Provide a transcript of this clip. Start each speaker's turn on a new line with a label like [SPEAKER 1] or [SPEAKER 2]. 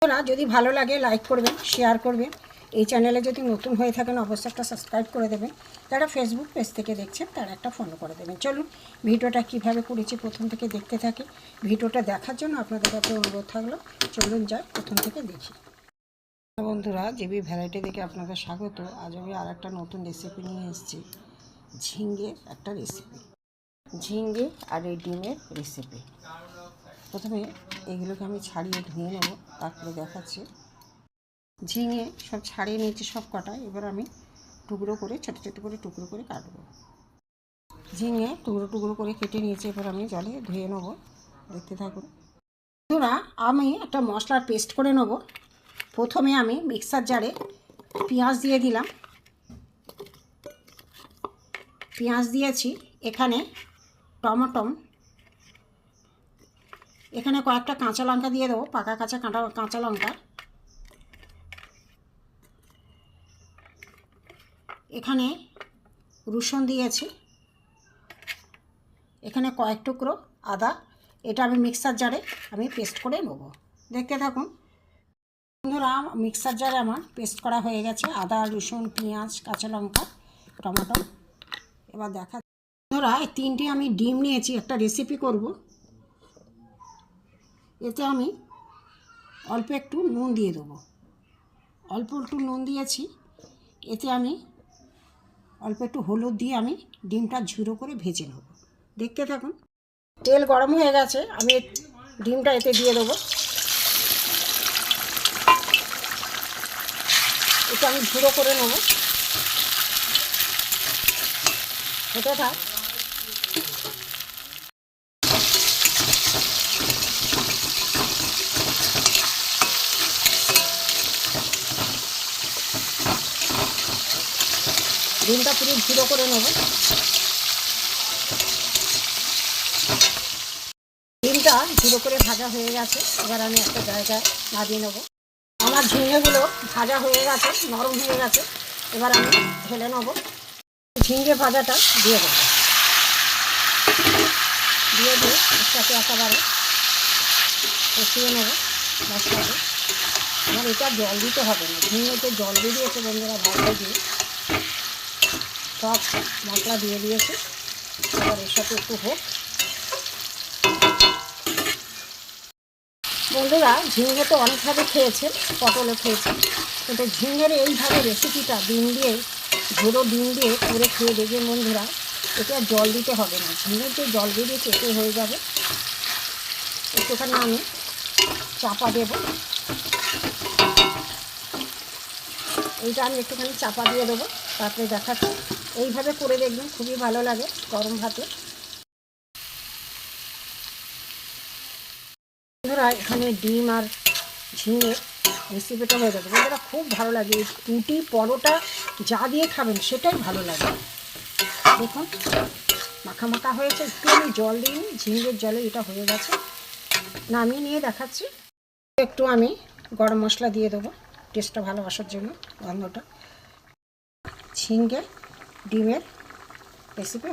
[SPEAKER 1] বন্ধুরা যদি ভালো লাগে লাইক করবেন, শেয়ার করবেন। এই চ্যানেলে যদি নতুন হয়ে থাকেন অবশ্যই একটা সাবস্ক্রাইব করে দেবেন। যারা ফেসবুক পেজ থেকে দেখছেন তারা একটা ফলো করে দেবেন। চলুন ভিডিওটা কিভাবে করেছি প্রথম থেকে দেখতে থাকি। ভিডিওটা দেখার জন্য আপনাদের কাছে অনুরোধ থাকলো, চলুন যাই প্রথম থেকে দেখি। বন্ধুরা জিবি ভ্যারাইটি থেকে আপনাদের স্বাগত। আজ আমি আর একটা নতুন রেসিপি নিয়ে এসেছি, ঝিঙের একটা রেসিপি, ঝিঙে আর এই ডিমের রেসিপি। প্রথমে এগুলোকে আমি ছাড়িয়ে ধুয়ে নেব, তারপরে দেখাচ্ছি। ঝিঙে সব ছাড়িয়ে নিয়েছি সব কটা। এবার আমি টুকরো করে ছোটো ছোটো করে টুকরো করে কাটবো। ঝিঙে টুকরো টুকরো করে কেটে নিয়েছি, এবার আমি জলে ধুয়ে নেব, দেখতে থাকুন। বন্ধুরা আমি একটা মশলার পেস্ট করে নেব। প্রথমে আমি মিক্সার জারে পেঁয়াজ দিয়ে দিলাম, পেঁয়াজ দিয়েছি, এখানে টমেটো, এখানে কয়েকটা কাঁচা লঙ্কা দিয়ে দেবো, পাকা কাঁচা লঙ্কা। এখানে রসুন দিয়েছি, এখানে কয়েক টুকরো আদা। এটা আমি মিক্সার জারে আমি পেস্ট করে নেব, দেখতে থাকুন। বন্ধুরা মিক্সার জারে আমার পেস্ট করা হয়ে গেছে, আদা, রসুন, পেঁয়াজ, কাঁচা লঙ্কা, টমেটো। এবার দেখা বন্ধুরা এই তিনটে আমি ডিম নিয়েছি, একটা রেসিপি করব। এতে আমি অল্প একটু নুন দিয়ে দেবো, অল্প একটু নুন দিয়েছি। এতে আমি অল্প একটু হলুদ দিয়ে আমি ডিমটা ঝুড়ো করে ভেজে নেব, দেখতে থাকুন। তেল গরম হয়ে গেছে, আমি ডিমটা এতে দিয়ে দেবো। এটা আমি ঝুড়ো করে নেব, এটা থাক। ডিমটা পুরো ঝুড়ো করে নেব। ডিমটা ঝুড়ো করে ভাজা হয়ে গেছে, এবার আমি একটা জায়গায় নামিয়ে নেব। আমার ঝিঙেগুলো ভাজা হয়ে গেছে, নরম হয়ে গেছে, এবার আমি ঢেলে নেব। ঝিঙে ভাজাটা দিয়ে দেবো, দিয়ে একসাথে একেবারে কষিয়ে নেব মশলাটা। আমার এটা জল দিতে হবে না, ঝিঙেতে জল বেরিয়েছে বন্ধুরা, ভাজা দিয়ে সব মশলা দিয়ে দিয়েছে। এবার এর সাথে একটু হোক। বন্ধুরা ঝিঙে তো অনেকভাবে খেয়েছেন, পটলও খেয়েছেন, কিন্তু ঝিঙের এইভাবে রেসিপিটা ডিম দিয়ে, ঝোড়ো ডিম দিয়ে করে খেয়ে দেখবেন বন্ধুরা, এটা জল দিতে হবে না, ঝিঙের যে জল বেরিয়েছে এতে হয়ে যাবে। একটুখানি আমি চাপা দেব, এইটা আমি একটুখানি চাপা দিয়ে দেবো, তারপরে দেখাচ্ছি। এইভাবে করে দেখবেন, খুবই ভালো লাগে গরম ভাতে। বন্ধুরা এখানে ডিম আর ঝিঙে রেসিপিটা হয়ে যাবে বন্ধুরা, খুব ভালো লাগে। রুটি পরোটা যা দিয়ে খাবেন সেটাই ভালো লাগে। দেখুন মাখা মাখা হয়েছে, একটু আমি জল দিইনি, ঝিঙের জলে এটা হয়ে গেছে। নামিয়ে নিয়ে দেখাচ্ছি। একটু আমি গরম মশলা দিয়ে দেবো টেস্টটা ভালো আসার জন্য, গন্ধটা। ঝিঙে ডিমের রেসিপি